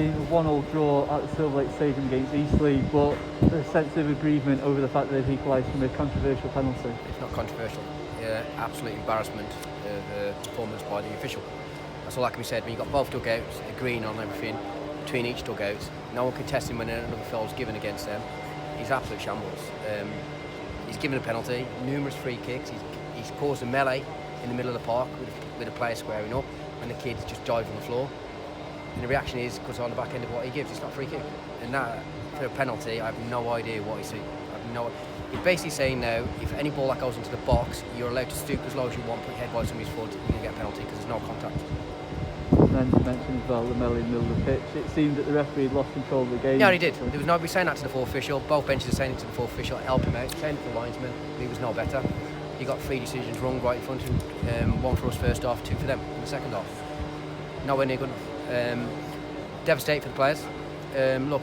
saying a 1-1 draw at the Silver Lake Stadium against Eastleigh, but a sense of aggrievement over the fact that they've equalised from a controversial penalty. It's not controversial. Absolute embarrassment of performance by the official. That's all that can be said. When you've got both dugouts agreeing on everything between each dugout, no one contesting when another foul is given against them. He's absolute shambles. He's given a penalty, numerous free kicks. He's caused a melee in the middle of the park with a player squaring up, and the kid just dives on the floor. And the reaction is, because on the back end of what he gives, it's not a free kick. And that, for a penalty, I have no idea what he's saying. He's basically saying now, if any ball that goes into the box, you're allowed to stoop as low as you want, put your head by somebody's foot, you're going to get a penalty because there's no contact. And then you mentioned as well the melee in the middle of the pitch. It seemed that the referee had lost control of the game. Yeah, he did. There was nobody saying that to the fourth official. Both benches are saying it to the fourth official, help him out, saying it to the linesman. He was no better. He got 3 decisions wrong right in front of him. 1 for us first half, 2 for them in the second half. Nowhere near good enough. Devastating for the players. Look,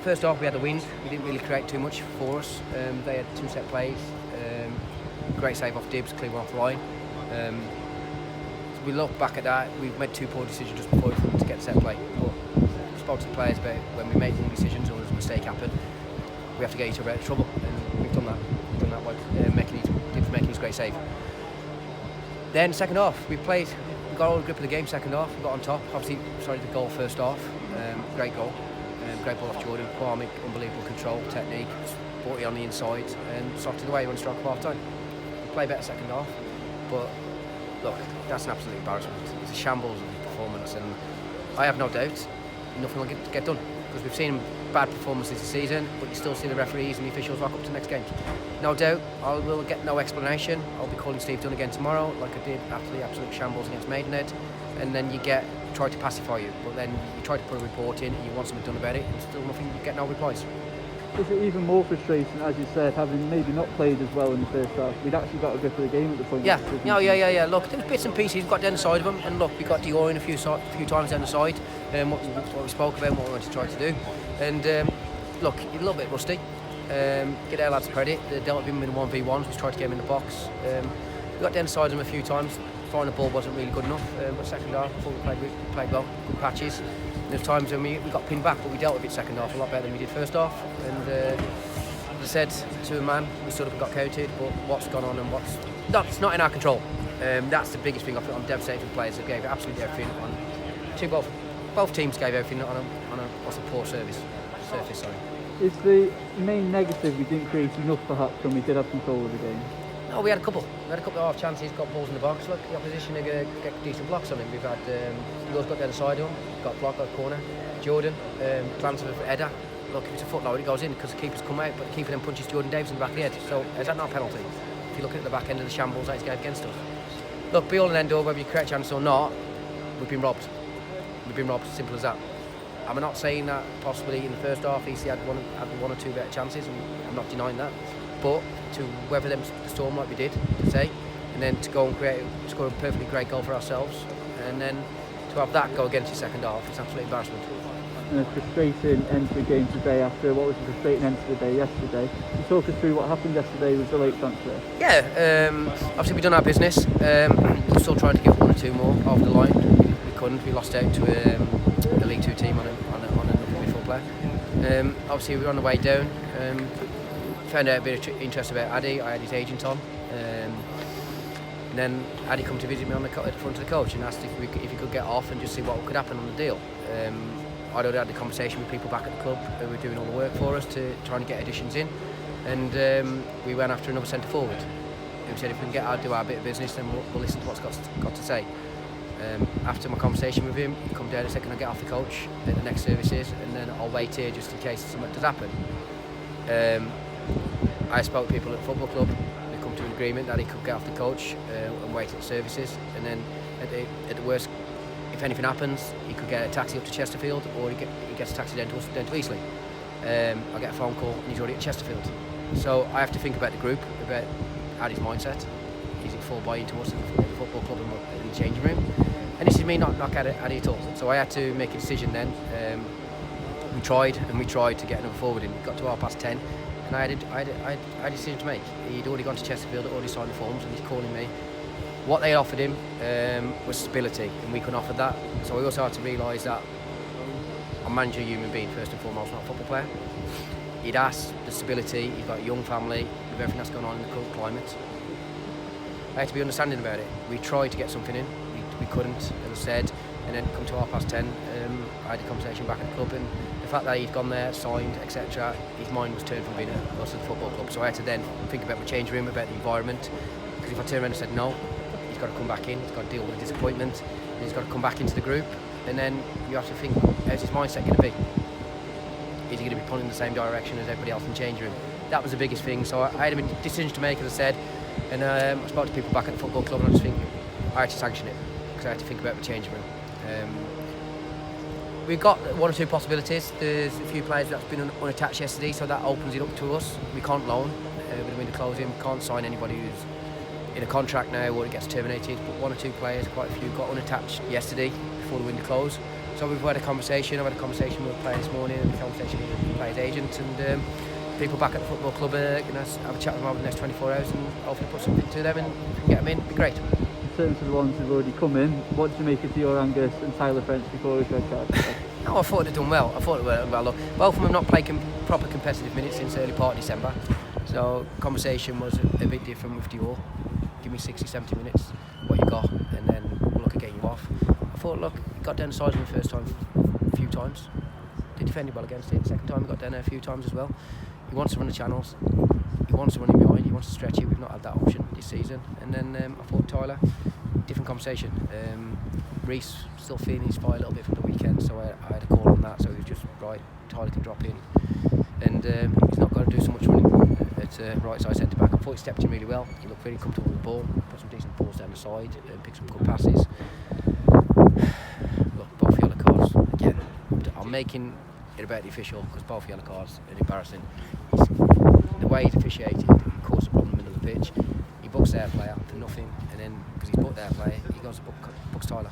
first half we had the wind. We didn't really create too much for us. They had 2 set plays. Great save off Dibbs, clear one off the line. We look back at that, we've made 2 poor decisions just before to get the set play. But we spoke to the players about when we make wrong decisions or there's a mistake happen, we have to get each other out of trouble, and we've done that. We've done that by making his great save. Then second half, we got all the grip of the game second half, we got on top. Obviously, the goal first half, great goal. Great ball off Jordan, Kwame, unbelievable control, technique, 40 on the inside, and socked it away when struck half time. We played better second half, but look, that's an absolute embarrassment. It's a shambles of performance, and I have no doubt nothing will get done, because we've seen bad performances this season, but you still see the referees and the officials rock up to the next game. No doubt, I will get no explanation. I'll be calling Steve Dunn again tomorrow, like I did after the absolute shambles against Maidenhead, and then you try to pacify you, but then you try to put a report in and you want something done about it, and still nothing, you get no replies. Is it even more frustrating, as you said, having maybe not played as well in the first half? We'd actually got a grip of the game at the point. Yeah. Look, there was bits and pieces. We got down the side of them, and look, we got Dior a few times down the side. What we spoke about, what we wanted to try to do, and look, a little bit rusty. Get our lads credit. They dealt with him in 1v1s. We tried to get him in the box. We got down the side of him a few times. Finding the ball wasn't really good enough. But second half, I thought we played well, good patches. There's times when we got pinned back, but we dealt with it second half a lot better than we did first half. And as I said to a man, we sort of got counted, but what's gone on and it's not in our control. That's the biggest thing. I think I'm devastated for the players. They gave absolutely everything. Both teams gave everything on a poor surface. Sorry. Is the main negative we didn't create enough perhaps when we did have control of the game? No, we had a couple. We had a couple of half chances, got balls in the box. Look, the opposition are going to get decent blocks on him. We've had Yours got down the side of him, got a block, got a corner. Jordan, planted for header. Look, if it's a foot low, it goes in because the keeper's come out, but the keeper then punches Jordan Davis in the back of the head. So is that not a penalty? If you look at the back end of the shambles that he's gave against us. Look, be all and end all, whether you create chances or not, we've been robbed. We've been robbed, simple as that. I'm not saying that possibly in the first half he had one or 2 better chances, and I'm not denying that. But to weather them the storm like we did today, and then to go and score a perfectly great goal for ourselves, and then to have that go against the second half, it's an absolute embarrassment. And a frustrating end to the game today after what was a frustrating end to the day yesterday. Can you talk us through what happened yesterday with the late transfer? Yeah, obviously we've done our business. We're still trying to get 1 or 2 more over the line. We couldn't. We lost out to a League 2 team on a midfield player. Obviously we were on the way down. Found out a bit of interest about Addy. I had his agent on, and then Addy come to visit me at the front of the coach and asked if he could get off and just see what could happen on the deal. I'd already had the conversation with people back at the club who were doing all the work for us to trying to get additions in, and we went after another centre forward. And we said if we can do our bit of business, then we'll listen to what's got to say. After my conversation with him, he come down and said, "Can I get off the coach at the next services, and then I'll wait here just in case something does happen." I spoke to people at the football club. They come to an agreement that he could get off the coach and wait at the services, and then at the worst, if anything happens, he could get a taxi up to Chesterfield, or he gets a taxi down to Eastleigh. I get a phone call and he's already at Chesterfield. So I have to think about the group, about Addy's mindset. Is it full buy into us at the football club and in the changing room? And this is me not Addy at all. So I had to make a decision then. We tried to get another forward in. It got to 10:30. And I had a decision to make. He'd already gone to Chesterfield, already signed the forms, and he's calling me. What they offered him was stability, and we couldn't offer that. So we also had to realise that I'm managing a human being first and foremost, not a football player. He'd asked the stability, he's got a young family, with everything that's going on in the current climate. I had to be understanding about it. We tried to get something in, we couldn't, as I said, and then come to 10:30, I had a conversation back at the club, and the fact that he'd gone there, signed, etc., his mind was turned from being at us at the football club. So I had to then think about my change room, about the environment, because if I turned around and said no, he's got to come back in, he's got to deal with the disappointment, and he's got to come back into the group, and then you have to think, how's his mindset going to be? Is he going to be pulling in the same direction as everybody else in the change room? That was the biggest thing. So I had a decision to make, as I said, and I spoke to people back at the football club, and I just think I had to sanction it because I had to think about the change room. We've got one or two possibilities. There's a few players that's been unattached yesterday, so that opens it up to us. We can't loan with the window closing. We can't sign anybody who's in a contract now or it gets terminated. But one or two players, quite a few, got unattached yesterday before the window closed. So we've had a conversation. I've had a conversation with a player this morning, and a conversation with the player's agent, and people back at the football club are going to have a chat with them over the next 24 hours and hopefully put something to them and get them in. It'd be great. In terms of the ones who've already come in, what did you make of Dior Angus and Tyler French before his red card? No, I thought they'd done well. I thought they were well. Look, both of them have not played proper competitive minutes since early part of December. So conversation was a bit different with Dior. Give me 60, 70 minutes, what you got, and then we'll look at getting you off. I thought, look, he got down the sideline the first time a few times. Did defend well against it. Second time he got down there a few times as well. He wants to run the channels. He wants to run in behind. He wants to stretch it. We've not had that option this season. And then I thought Tyler, different conversation. Reece still feeling his fire a little bit from the weekend, so I had a call on that. So he was just right. Tyler can drop in, and he's not going to do so much running at right side centre back. I thought he stepped in really well. He looked very comfortable with the ball. Put some decent balls down the side, and picked some good passes. Look, both yellow cards again. I'm making it about the official because both yellow cards are embarrassing. The way he's officiated, he caused a problem in the middle of the pitch. He books their player for nothing, and then because he's booked their player, he goes to books Tyler.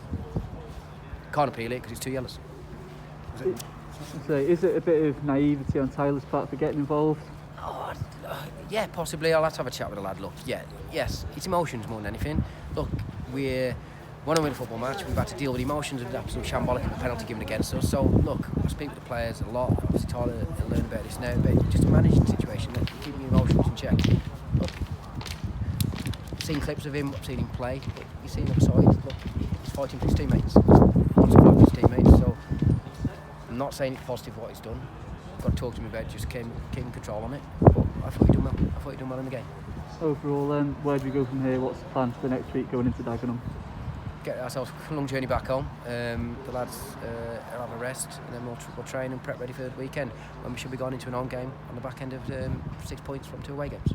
Can't appeal it because it's two yellows. So is it a bit of naivety on Tyler's part for getting involved? Oh, yeah, possibly. I'll have to have a chat with the lad. Look, yes, it's emotions more than anything. Look, we want to win a football match. We've had to deal with emotions of the absolute shambolic penalty given against us. So look, I speak with the players a lot. Obviously, Tyler will learn about this now, but just a managing situation, keeping your emotions in check. Look, I've seen clips of him, I've seen him play, but you see him upside. Look, he's fighting for his teammates. He wants to fight for his teammates. So I'm not saying it's positive what he's done. I've got to talk to him about just keeping control on it. But I thought he'd done well. I thought he'd done well in the game. Overall, where do we go from here? What's the plan for the next week going into Dagenham? Get ourselves a long journey back home. The lads will have a rest, and then we'll train and prep ready for the weekend when we should be going into an home game on the back end of 6 points from 2 away games.